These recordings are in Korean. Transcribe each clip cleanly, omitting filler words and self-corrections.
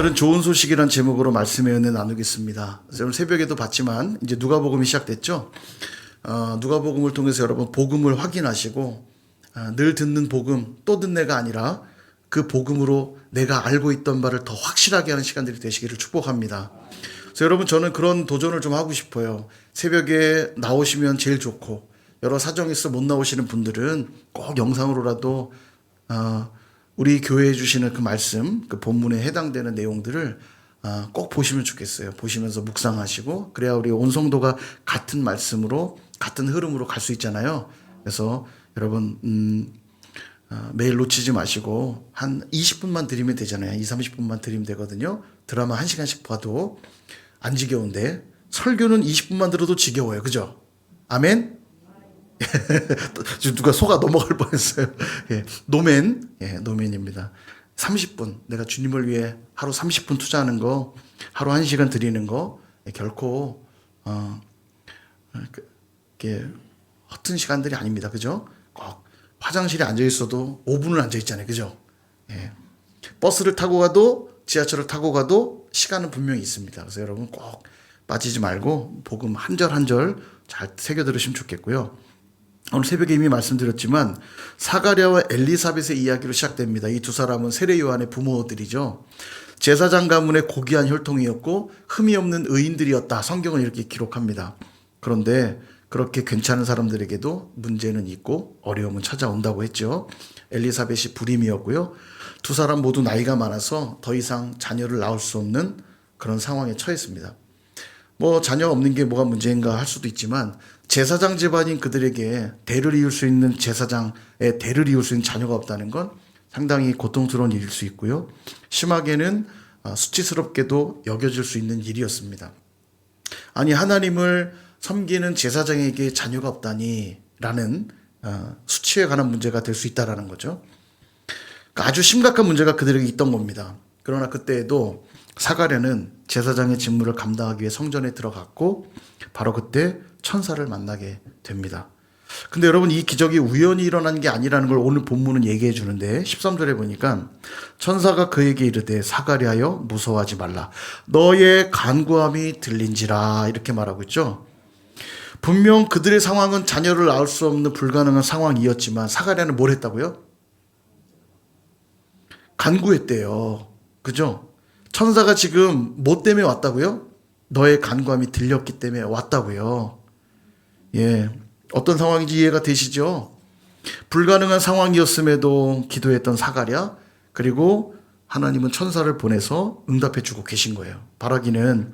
오늘은 좋은 소식이란 제목으로 말씀의 은혜 나누겠습니다. 오늘 새벽에도 봤지만 이제 누가복음이 시작됐죠. 누가복음을 통해서 여러분 복음을 확인하시고 늘 듣는 복음 또 듣네가 아니라 그 복음으로 내가 알고 있던 바를 더 확실하게 하는 시간들이 되시기를 축복합니다. 그래서 여러분 저는 그런 도전을 좀 하고 싶어요. 새벽에 나오시면 제일 좋고 여러 사정이 있어 못 나오시는 분들은 꼭 영상으로라도 우리 교회에 주시는 그 말씀, 그 본문에 해당되는 내용들을 꼭 보시면 좋겠어요. 보시면서 묵상하시고 그래야 우리 온 성도가 같은 말씀으로 같은 흐름으로 갈 수 있잖아요. 그래서 여러분 매일 놓치지 마시고 한 20분만 드리면 되잖아요. 20-30분만 드리면 되거든요. 드라마 1시간씩 봐도 안 지겨운데 설교는 20분만 들어도 지겨워요. 그죠? 아멘? 누가 속아 넘어갈 뻔했어요. 예, 노맨입니다. 30분 내가 주님을 위해 하루 30분 투자하는 거, 하루 1시간 드리는 거 결코 이렇게 허튼 시간들이 아닙니다. 그죠? 꼭 화장실에 앉아 있어도 5분을 앉아 있잖아요. 그죠? 예. 버스를 타고 가도 지하철을 타고 가도 시간은 분명히 있습니다. 그래서 여러분 꼭 빠지지 말고 복음 한 절 한 절 잘 새겨 들으시면 좋겠고요. 오늘 새벽에 이미 말씀드렸지만 사가랴와 엘리사벳의 이야기로 시작됩니다. 이 두 사람은 세례 요한의 부모들이죠. 제사장 가문의 고귀한 혈통이었고 흠이 없는 의인들이었다. 성경은 이렇게 기록합니다. 그런데 그렇게 괜찮은 사람들에게도 문제는 있고 어려움은 찾아온다고 했죠. 엘리사벳이 불임이었고요. 두 사람 모두 나이가 많아서 더 이상 자녀를 낳을 수 없는 그런 상황에 처했습니다. 자녀 없는 게 뭐가 문제인가 할 수도 있지만 제사장 집안인 그들에게 대를 이을 수 있는 제사장의 대를 이을 수 있는 자녀가 없다는 건 상당히 고통스러운 일일 수 있고요. 심하게는 수치스럽게도 여겨질 수 있는 일이었습니다. 아니 하나님을 섬기는 제사장에게 자녀가 없다니 라는 수치에 관한 문제가 될 수 있다는 거죠. 아주 심각한 문제가 그들에게 있던 겁니다. 그러나 그때에도 사가랴는 제사장의 직무를 감당하기 위해 성전에 들어갔고 바로 그때 천사를 만나게 됩니다. 근데 여러분 이 기적이 우연히 일어난 게 아니라는 걸 오늘 본문은 얘기해 주는데 13절에 보니까 천사가 그에게 이르되 사가랴여 무서워하지 말라 너의 간구함이 들린지라 이렇게 말하고 있죠. 분명 그들의 상황은 자녀를 낳을 수 없는 불가능한 상황이었지만 사가랴는 뭘 했다고요? 간구했대요. 그죠? 천사가 지금 뭐 때문에 왔다고요? 너의 간구함이 들렸기 때문에 왔다고요. 예, 어떤 상황인지 이해가 되시죠? 불가능한 상황이었음에도 기도했던 사가랴, 그리고 하나님은 천사를 보내서 응답해 주고 계신 거예요. 바라기는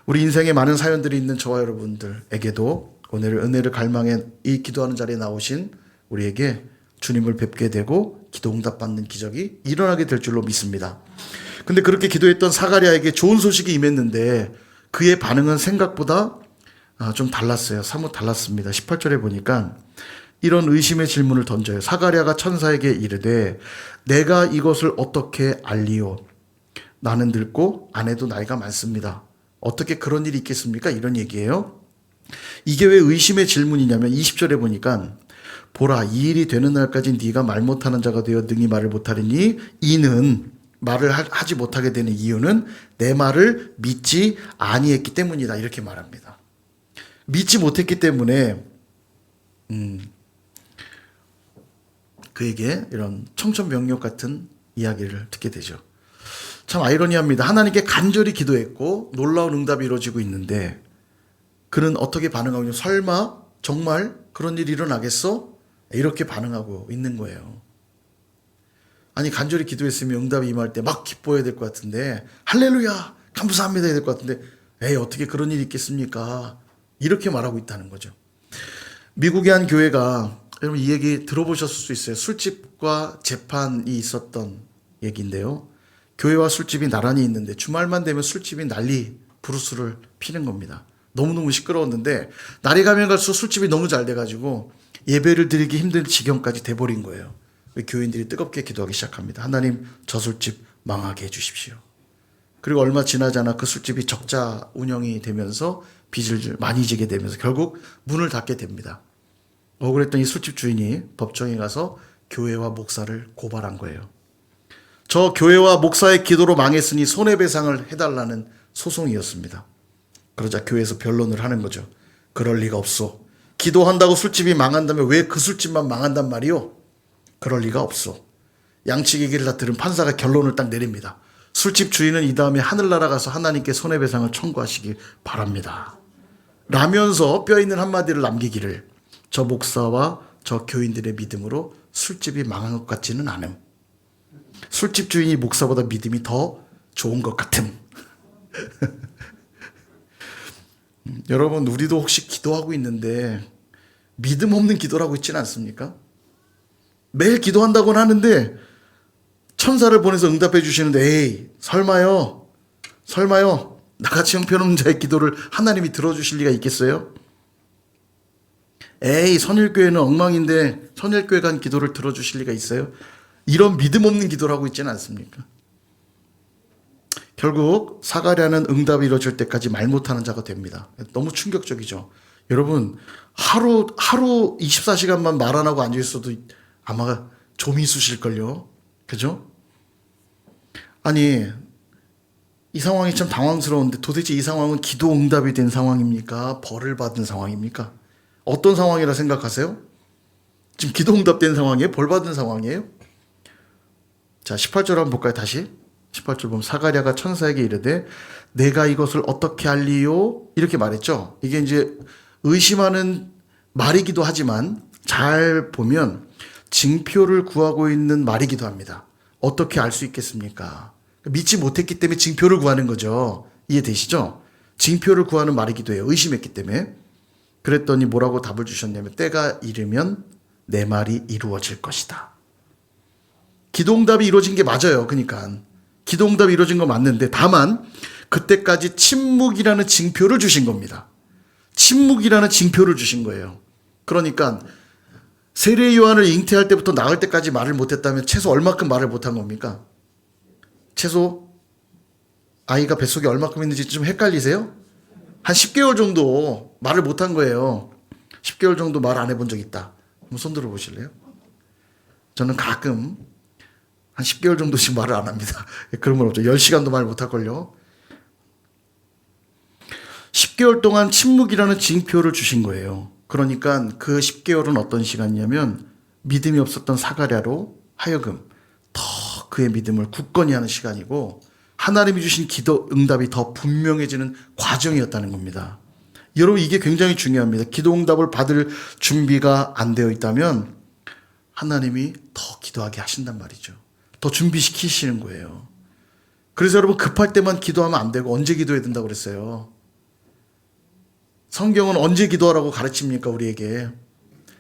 우리 인생에 많은 사연들이 있는 저와 여러분들에게도 오늘 은혜를 갈망해 이 기도하는 자리에 나오신 우리에게 주님을 뵙게 되고 기도 응답받는 기적이 일어나게 될 줄로 믿습니다. 근데 그렇게 기도했던 사가랴에게 좋은 소식이 임했는데 그의 반응은 생각보다 좀 달랐어요. 사뭇 달랐습니다. 18절에 보니까 이런 의심의 질문을 던져요. 사가랴가 천사에게 이르되 내가 이것을 어떻게 알리오? 나는 늙고 아내도 나이가 많습니다. 어떻게 그런 일이 있겠습니까? 이런 얘기예요. 이게 왜 의심의 질문이냐면 20절에 보니까 보라 이 일이 되는 날까지 네가 말 못하는 자가 되어 능히 말을 못하리니 이는 말을 하지 못하게 되는 이유는 내 말을 믿지 아니했기 때문이다. 이렇게 말합니다. 믿지 못했기 때문에 그에게 이런 청천벽력 같은 이야기를 듣게 되죠. 참 아이러니합니다. 하나님께 간절히 기도했고 놀라운 응답이 이루어지고 있는데 그는 어떻게 반응하고 있냐? 설마 정말 그런 일이 일어나겠어? 이렇게 반응하고 있는 거예요. 아니 간절히 기도했으면 응답이 임할 때 막 기뻐해야 될 것 같은데 할렐루야 감사합니다 해야 될 것 같은데 에이 어떻게 그런 일이 있겠습니까? 이렇게 말하고 있다는 거죠. 미국의 한 교회가 여러분 이 얘기 들어보셨을 수 있어요. 술집과 재판이 있었던 얘기인데요. 교회와 술집이 나란히 있는데 주말만 되면 술집이 난리 부르스를 피는 겁니다. 너무너무 시끄러웠는데 날이 가면 갈수록 술집이 너무 잘 돼가지고 예배를 드리기 힘든 지경까지 돼버린 거예요. 교인들이 뜨겁게 기도하기 시작합니다. 하나님 저 술집 망하게 해주십시오. 그리고 얼마 지나지 않아 그 술집이 적자 운영이 되면서 빚을 많이 지게 되면서 결국 문을 닫게 됩니다. 억울했던 이 술집 주인이 법정에 가서 교회와 목사를 고발한 거예요. 저 교회와 목사의 기도로 망했으니 손해배상을 해달라는 소송이었습니다. 그러자 교회에서 변론을 하는 거죠. 그럴 리가 없소. 기도한다고 술집이 망한다면 왜 그 술집만 망한단 말이오? 그럴 리가 없소. 양측 얘기를 다 들은 판사가 결론을 딱 내립니다. 술집 주인은 이 다음에 하늘나라 가서 하나님께 손해배상을 청구하시기 바랍니다. 라면서 뼈있는 한마디를 남기기를, 저 목사와 저 교인들의 믿음으로 술집이 망한 것 같지는 않음. 술집 주인이 목사보다 믿음이 더 좋은 것 같음. 여러분, 우리도 혹시 기도하고 있는데 믿음 없는 기도를 하고 있지는 않습니까? 매일 기도한다고는 하는데 천사를 보내서 응답해 주시는데, 에이, 설마요, 나같이 형편없는 자의 기도를 하나님이 들어주실 리가 있겠어요? 에이, 선일교회는 엉망인데 선일교회 간 기도를 들어주실 리가 있어요? 이런 믿음 없는 기도를 하고 있지는 않습니까? 결국 사가랴는 응답이 이루어질 때까지 말 못하는 자가 됩니다. 너무 충격적이죠. 여러분, 하루 24시간만 말 안 하고 앉아있어도 아마 좀이 쑤실걸요. 그죠? 아니, 이 상황이 참 당황스러운데 도대체 이 상황은 기도 응답이 된 상황입니까? 벌을 받은 상황입니까? 어떤 상황이라 생각하세요? 지금 기도 응답된 상황이에요? 벌 받은 상황이에요? 자, 18절 한번 볼까요? 다시 18절 보면 사가랴가 천사에게 이르되 내가 이것을 어떻게 알리요? 이렇게 말했죠. 이게 이제 의심하는 말이기도 하지만 잘 보면 징표를 구하고 있는 말이기도 합니다. 어떻게 알 수 있겠습니까? 믿지 못했기 때문에 징표를 구하는 거죠. 이해되시죠? 징표를 구하는 말이기도 해요. 의심했기 때문에. 그랬더니 뭐라고 답을 주셨냐면 때가 이르면 내 말이 이루어질 것이다. 기도응답이 이루어진 게 맞아요. 그러니까 기도응답이 이루어진 거 맞는데 다만 그때까지 침묵이라는 징표를 주신 겁니다. 침묵이라는 징표를 주신 거예요. 그러니까 세례 요한을 잉태할 때부터 낳을 때까지 말을 못했다면 최소 얼마큼 말을 못한 겁니까? 최소 아이가 뱃속에 얼마큼 있는지 좀 헷갈리세요? 한 10개월 정도 말을 못한 거예요. 10개월 정도 말 안 해본 적 있다. 한번 손 들어 보실래요? 저는 가끔 한 10개월 정도씩 말을 안 합니다. 그런 건 없죠. 10시간도 말 못할걸요. 10개월 동안 침묵이라는 징표를 주신 거예요. 그러니까 그 10개월은 어떤 시간이냐면 믿음이 없었던 사가랴로 하여금 더 그의 믿음을 굳건히 하는 시간이고 하나님이 주신 기도 응답이 더 분명해지는 과정이었다는 겁니다. 여러분, 이게 굉장히 중요합니다. 기도 응답을 받을 준비가 안 되어 있다면 하나님이 더 기도하게 하신단 말이죠. 더 준비시키시는 거예요. 그래서 여러분, 급할 때만 기도하면 안 되고 언제 기도해야 된다고 그랬어요? 성경은 언제 기도하라고 가르칩니까? 우리에게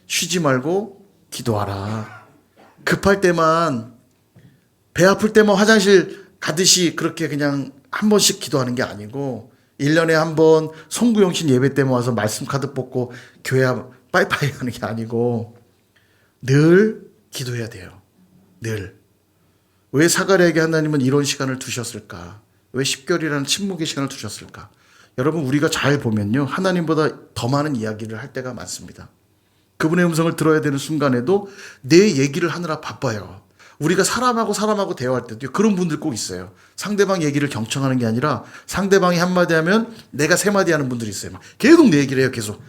쉬지 말고 기도하라. 급할 때만, 배 아플 때만 화장실 가듯이 그렇게 그냥 한 번씩 기도하는 게 아니고 1년에 한 번 송구영신 예배 때만 와서 말씀 카드 뽑고 교회 빠이빠이 하는 게 아니고 늘 기도해야 돼요. 늘. 왜 사가랴에게 하나님은 이런 시간을 두셨을까? 왜 10개월이라는 침묵의 시간을 두셨을까? 여러분, 우리가 잘 보면요, 하나님보다 더 많은 이야기를 할 때가 많습니다. 그분의 음성을 들어야 되는 순간에도 내 얘기를 하느라 바빠요. 우리가 사람하고 대화할 때도 그런 분들 꼭 있어요. 상대방 얘기를 경청하는 게 아니라 상대방이 한마디 하면 내가 세 마디 하는 분들이 있어요. 막 계속 내 얘기를 해요. 계속.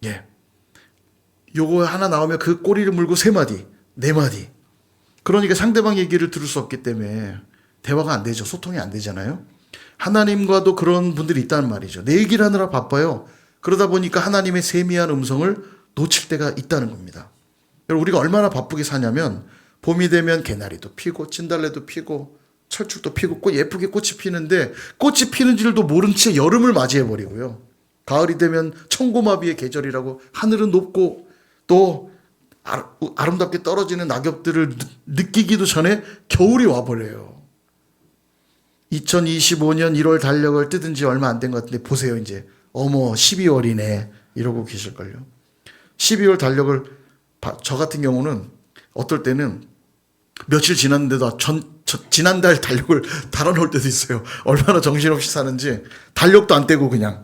예. 요거 하나 나오면 그 꼬리를 물고 세 마디, 네 마디. 그러니까 상대방 얘기를 들을 수 없기 때문에 대화가 안 되죠. 소통이 안 되잖아요. 하나님과도 그런 분들이 있다는 말이죠. 내 얘기를 하느라 바빠요. 그러다 보니까 하나님의 세미한 음성을 놓칠 때가 있다는 겁니다. 여러분, 우리가 얼마나 바쁘게 사냐면 봄이 되면 개나리도 피고 진달래도 피고 철쭉도 피고 예쁘게 꽃이 피는데 꽃이 피는 줄도 모른 채 여름을 맞이해버리고요. 가을이 되면 청고마비의 계절이라고 하늘은 높고 또 아름답게 떨어지는 낙엽들을 느끼기도 전에 겨울이 와버려요. 2025년 1월 달력을 뜯은 지 얼마 안 된 것 같은데 보세요. 이제 어머 12월이네 이러고 계실걸요. 12월 달력을 저 같은 경우는 어떨 때는 며칠 지났는데도 지난달 달력을 달아놓을 때도 있어요. 얼마나 정신없이 사는지 달력도 안 떼고 그냥.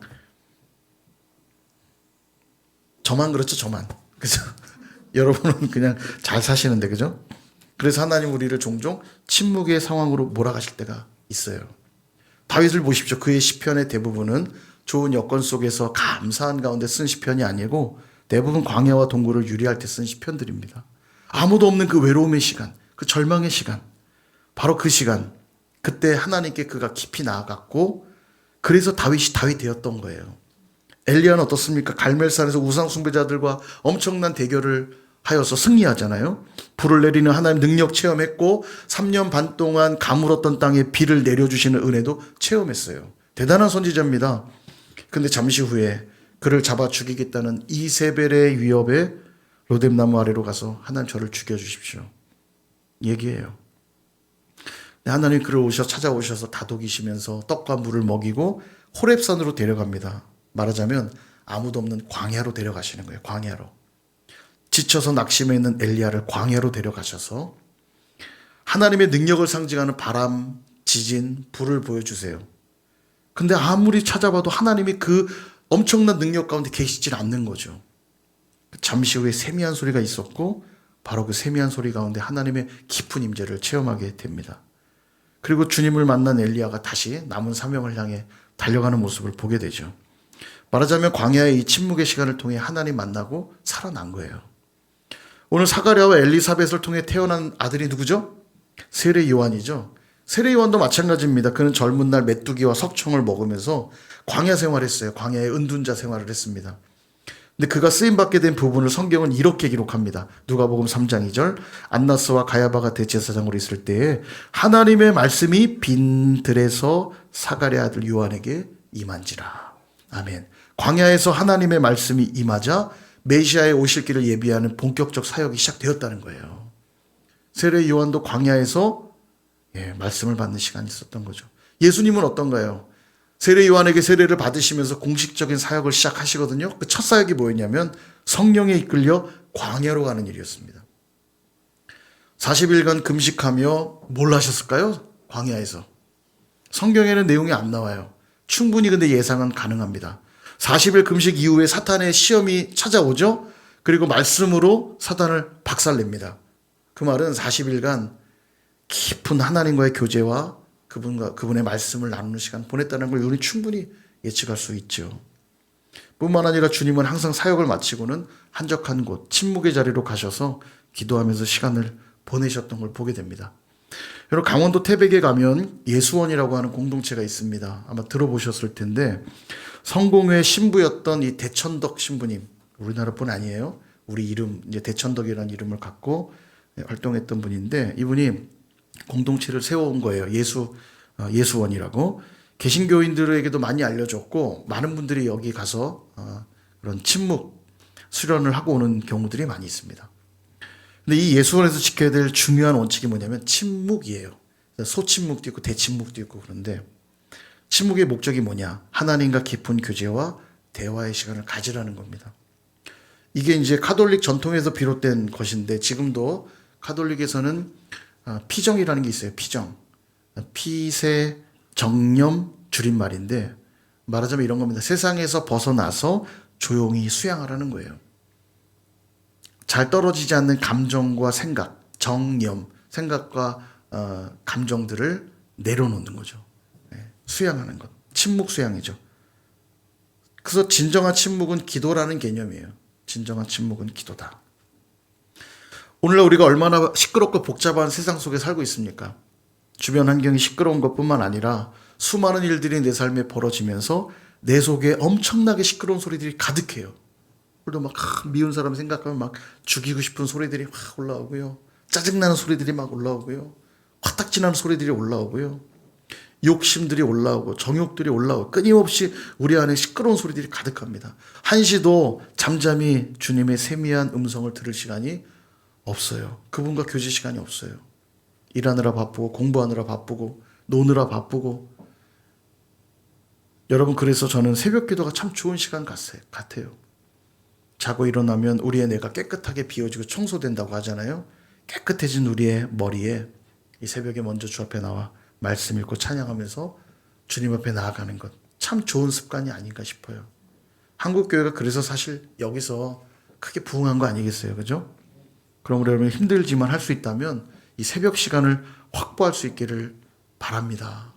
저만 그렇죠. 저만. 그죠? 여러분은 그냥 잘 사시는데 그죠? 그래서 하나님 우리를 종종 침묵의 상황으로 몰아가실 때가 있어요. 다윗을 보십시오. 그의 시편의 대부분은 좋은 여건 속에서 감사한 가운데 쓴 시편이 아니고 대부분 광야와 동굴을 유리할 때 쓴 시편들입니다. 아무도 없는 그 외로움의 시간, 그 절망의 시간, 바로 그 시간, 그때 하나님께 그가 깊이 나아갔고 그래서 다윗이 다윗 되었던 거예요. 엘리야는 어떻습니까? 갈멜산에서 우상 숭배자들과 엄청난 대결을 하여서 승리하잖아요. 불을 내리는 하나님 능력 체험했고 3년 반 동안 가물었던 땅에 비를 내려주시는 은혜도 체험했어요. 대단한 선지자입니다. 근데 잠시 후에 그를 잡아 죽이겠다는 이세벨의 위협에 로뎀나무 아래로 가서 하나님 저를 죽여주십시오. 얘기해요. 하나님 그를 찾아오셔서 다독이시면서 떡과 물을 먹이고 호렙산으로 데려갑니다. 말하자면 아무도 없는 광야로 데려가시는 거예요. 광야로. 지쳐서 낙심해 있는 엘리야를 광야로 데려가셔서 하나님의 능력을 상징하는 바람, 지진, 불을 보여주세요. 근데 아무리 찾아봐도 하나님이 그 엄청난 능력 가운데 계시질 않는 거죠. 잠시 후에 세미한 소리가 있었고 바로 그 세미한 소리 가운데 하나님의 깊은 임재를 체험하게 됩니다. 그리고 주님을 만난 엘리야가 다시 남은 사명을 향해 달려가는 모습을 보게 되죠. 말하자면 광야의 이 침묵의 시간을 통해 하나님 만나고 살아난 거예요. 오늘 사가랴와 엘리사벳을 통해 태어난 아들이 누구죠? 세례 요한이죠. 세례 요한도 마찬가지입니다. 그는 젊은 날 메뚜기와 석청을 먹으면서 광야 생활했어요. 광야의 은둔자 생활을 했습니다. 근데 그가 쓰임받게 된 부분을 성경은 이렇게 기록합니다. 누가복음 3장 2절 안나스와 가야바가 대제사장으로 있을 때에 하나님의 말씀이 빈 들에서 사가랴 아들 요한에게 임한지라. 아멘. 광야에서 하나님의 말씀이 임하자 메시아의 오실 길을 예비하는 본격적 사역이 시작되었다는 거예요. 세례 요한도 광야에서 말씀을 받는 시간이 있었던 거죠. 예수님은 어떤가요? 세례 요한에게 세례를 받으시면서 공식적인 사역을 시작하시거든요. 그 첫 사역이 뭐였냐면 성령에 이끌려 광야로 가는 일이었습니다. 40일간 금식하며 뭘 하셨을까요? 광야에서. 성경에는 내용이 안 나와요. 충분히 근데 예상은 가능합니다. 40일 금식 이후에 사탄의 시험이 찾아오죠. 그리고 말씀으로 사탄을 박살냅니다. 그 말은 40일간 깊은 하나님과의 교제와 그분의 말씀을 나누는 시간 보냈다는 걸 우리 충분히 예측할 수 있죠. 뿐만 아니라 주님은 항상 사역을 마치고는 한적한 곳, 침묵의 자리로 가셔서 기도하면서 시간을 보내셨던 걸 보게 됩니다. 여러분 강원도 태백에 가면 예수원이라고 하는 공동체가 있습니다. 아마 들어보셨을 텐데 성공회 신부였던 이 대천덕 신부님, 우리나라뿐 아니에요. 우리 이름 이제 대천덕이라는 이름을 갖고 활동했던 분인데 이분이 공동체를 세워온 거예요. 예수원이라고. 개신교인들에게도 많이 알려졌고 많은 분들이 여기 가서 그런 침묵 수련을 하고 오는 경우들이 많이 있습니다. 근데 이 예수원에서 지켜야 될 중요한 원칙이 뭐냐면 침묵이에요. 소침묵도 있고 대침묵도 있고 그런데 침묵의 목적이 뭐냐? 하나님과 깊은 교제와 대화의 시간을 가지라는 겁니다. 이게 이제 카톨릭 전통에서 비롯된 것인데 지금도 카톨릭에서는 피정이라는 게 있어요. 피정. 피세 정념 줄임말인데 말하자면 이런 겁니다. 세상에서 벗어나서 조용히 수양하라는 거예요. 잘 떨어지지 않는 감정과 생각, 정념, 생각과 감정들을 내려놓는 거죠. 수양하는 것. 침묵 수양이죠. 그래서 진정한 침묵은 기도라는 개념이에요. 진정한 침묵은 기도다. 오늘날 우리가 얼마나 시끄럽고 복잡한 세상 속에 살고 있습니까? 주변 환경이 시끄러운 것뿐만 아니라 수많은 일들이 내 삶에 벌어지면서 내 속에 엄청나게 시끄러운 소리들이 가득해요. 오늘도 막 미운 사람 생각하면 막 죽이고 싶은 소리들이 막 올라오고요. 짜증나는 소리들이 막 올라오고요. 화딱지나는 소리들이 올라오고요. 욕심들이 올라오고 정욕들이 올라오고 끊임없이 우리 안에 시끄러운 소리들이 가득합니다. 한시도 잠잠히 주님의 세미한 음성을 들을 시간이 없어요. 그분과 교제 시간이 없어요. 일하느라 바쁘고 공부하느라 바쁘고 노느라 바쁘고 여러분 그래서 저는 새벽 기도가 참 좋은 시간 같아요. 자고 일어나면 우리의 뇌가 깨끗하게 비워지고 청소된다고 하잖아요. 깨끗해진 우리의 머리에 이 새벽에 먼저 주 앞에 나와 말씀 읽고 찬양하면서 주님 앞에 나아가는 것 참 좋은 습관이 아닌가 싶어요. 한국교회가 그래서 사실 여기서 크게 부흥한 거 아니겠어요. 그죠? 그럼 여러분 힘들지만 할 수 있다면 이 새벽 시간을 확보할 수 있기를 바랍니다.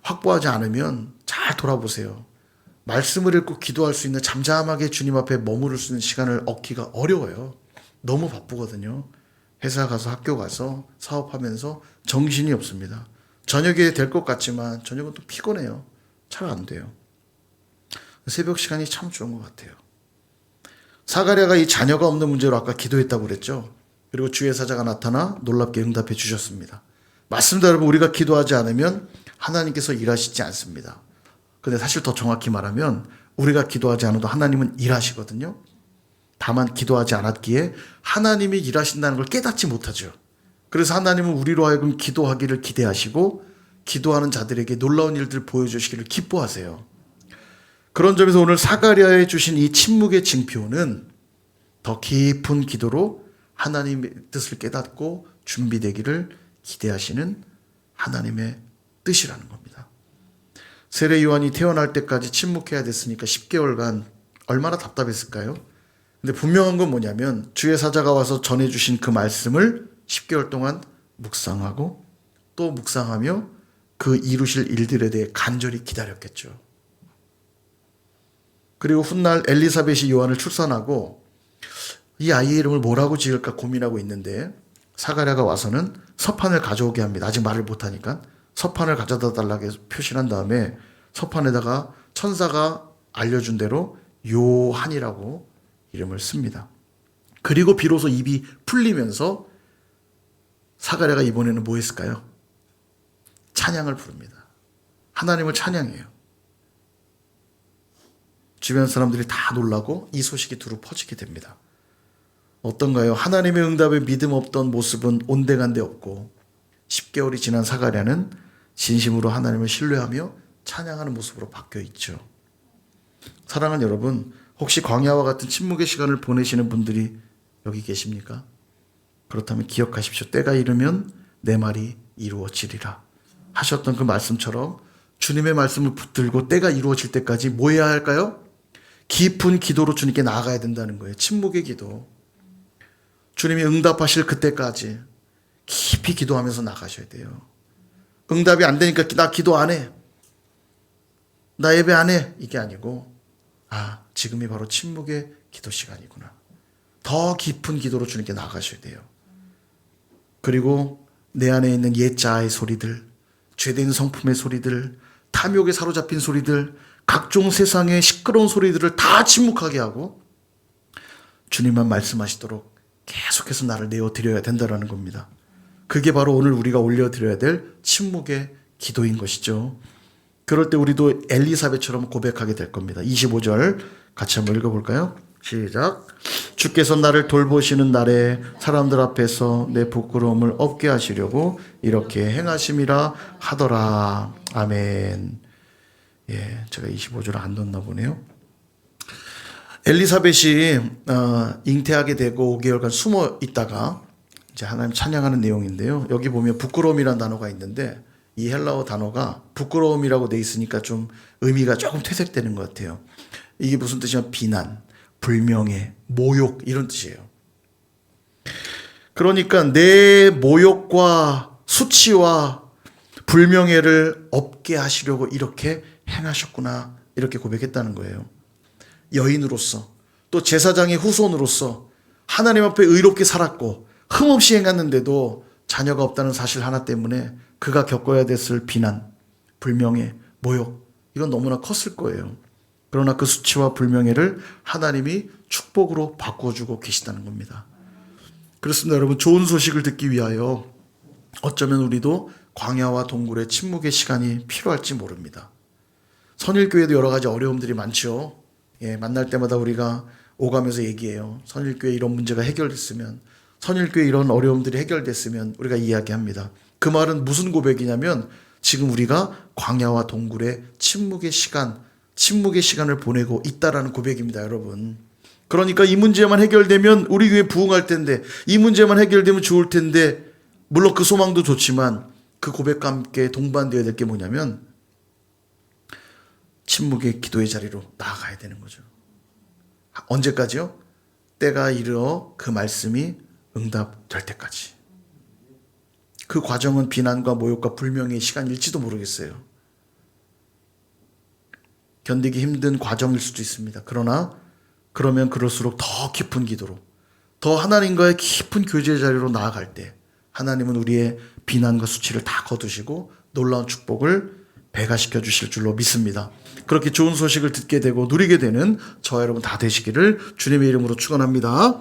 확보하지 않으면 잘 돌아보세요. 말씀을 읽고 기도할 수 있는 잠잠하게 주님 앞에 머무를 수 있는 시간을 얻기가 어려워요. 너무 바쁘거든요. 회사 가서 학교 가서 사업하면서 정신이 없습니다. 저녁에 될 것 같지만 저녁은 또 피곤해요. 잘 안 돼요. 새벽 시간이 참 좋은 것 같아요. 사가랴가 이 자녀가 없는 문제로 아까 기도했다고 그랬죠. 그리고 주의 사자가 나타나 놀랍게 응답해 주셨습니다. 맞습니다, 여러분. 우리가 기도하지 않으면 하나님께서 일하시지 않습니다. 근데 사실 더 정확히 말하면 우리가 기도하지 않아도 하나님은 일하시거든요. 다만 기도하지 않았기에 하나님이 일하신다는 걸 깨닫지 못하죠. 그래서 하나님은 우리로 하여금 기도하기를 기대하시고 기도하는 자들에게 놀라운 일들을 보여주시기를 기뻐하세요. 그런 점에서 오늘 사가랴에 주신 이 침묵의 징표는 더 깊은 기도로 하나님의 뜻을 깨닫고 준비되기를 기대하시는 하나님의 뜻이라는 겁니다. 세례 요한이 태어날 때까지 침묵해야 됐으니까 10개월간 얼마나 답답했을까요? 근데 분명한 건 뭐냐면 주의 사자가 와서 전해주신 그 말씀을 10개월 동안 묵상하고 또 묵상하며 그 이루실 일들에 대해 간절히 기다렸겠죠. 그리고 훗날 엘리사벳이 요한을 출산하고 이 아이의 이름을 뭐라고 지을까 고민하고 있는데 사가랴가 와서는 서판을 가져오게 합니다. 아직 말을 못하니까 서판을 가져다 달라고 해서 표시를 한 다음에 서판에다가 천사가 알려준 대로 요한이라고 이름을 씁니다. 그리고 비로소 입이 풀리면서 사가랴가 이번에는 뭐 했을까요? 찬양을 부릅니다. 하나님을 찬양해요. 주변 사람들이 다 놀라고 이 소식이 두루 퍼지게 됩니다. 어떤가요? 하나님의 응답에 믿음 없던 모습은 온데간데 없고 10개월이 지난 사가랴는 진심으로 하나님을 신뢰하며 찬양하는 모습으로 바뀌어 있죠. 사랑하는 여러분, 혹시 광야와 같은 침묵의 시간을 보내시는 분들이 여기 계십니까? 그렇다면 기억하십시오. 때가 이르면 내 말이 이루어지리라 하셨던 그 말씀처럼 주님의 말씀을 붙들고 때가 이루어질 때까지 뭐 해야 할까요? 깊은 기도로 주님께 나아가야 된다는 거예요. 침묵의 기도. 주님이 응답하실 그때까지 깊이 기도하면서 나가셔야 돼요. 응답이 안 되니까 나 기도 안 해. 나 예배 안 해. 이게 아니고 지금이 바로 침묵의 기도 시간이구나. 더 깊은 기도로 주님께 나가셔야 돼요. 그리고 내 안에 있는 옛자아의 소리들, 죄된 성품의 소리들, 탐욕에 사로잡힌 소리들, 각종 세상의 시끄러운 소리들을 다 침묵하게 하고 주님만 말씀하시도록 계속해서 나를 내어드려야 된다는 겁니다. 그게 바로 오늘 우리가 올려드려야 될 침묵의 기도인 것이죠. 그럴 때 우리도 엘리사벳처럼 고백하게 될 겁니다. 25절 같이 한번 읽어볼까요? 시작. 주께서 나를 돌보시는 날에 사람들 앞에서 내 부끄러움을 없게 하시려고 이렇게 행하심이라 하더라. 아멘. 제가 25절을 안 넣었나 보네요. 엘리사벳이 잉태하게 되고 5개월간 숨어 있다가 이제 하나님 찬양하는 내용인데요. 여기 보면 부끄러움이라는 단어가 있는데 이 헬라어 단어가 부끄러움이라고 돼 있으니까 좀 의미가 조금 퇴색되는 것 같아요. 이게 무슨 뜻이냐면 비난, 불명예, 모욕 이런 뜻이에요. 그러니까 내 모욕과 수치와 불명예를 없게 하시려고 이렇게 행하셨구나 이렇게 고백했다는 거예요. 여인으로서 또 제사장의 후손으로서 하나님 앞에 의롭게 살았고 흠없이 행했는데도 자녀가 없다는 사실 하나 때문에 그가 겪어야 됐을 비난, 불명예, 모욕 이건 너무나 컸을 거예요. 그러나 그 수치와 불명예를 하나님이 축복으로 바꿔주고 계시다는 겁니다. 그렇습니다. 여러분, 좋은 소식을 듣기 위하여 어쩌면 우리도 광야와 동굴의 침묵의 시간이 필요할지 모릅니다. 선일교회도 여러 가지 어려움들이 많죠. 만날 때마다 우리가 오가면서 얘기해요. 선일교회 이런 문제가 해결됐으면, 선일교회 이런 어려움들이 해결됐으면 우리가 이야기합니다. 그 말은 무슨 고백이냐면 지금 우리가 광야와 동굴의 침묵의 시간을 보내고 있다라는 고백입니다, 여러분. 그러니까 이 문제만 해결되면 우리 교회 부흥할 텐데, 이 문제만 해결되면 좋을 텐데, 물론 그 소망도 좋지만 그 고백과 함께 동반되어야 될 게 뭐냐면 침묵의 기도의 자리로 나아가야 되는 거죠. 언제까지요? 때가 이르러 그 말씀이 응답될 때까지. 그 과정은 비난과 모욕과 불명예의 시간일지도 모르겠어요. 견디기 힘든 과정일 수도 있습니다. 그러면 그럴수록 더 깊은 기도로, 더 하나님과의 깊은 교제의 자리로 나아갈 때 하나님은 우리의 비난과 수치를 다 거두시고 놀라운 축복을 배가시켜 주실 줄로 믿습니다. 그렇게 좋은 소식을 듣게 되고 누리게 되는 저와 여러분 다 되시기를 주님의 이름으로 축원합니다.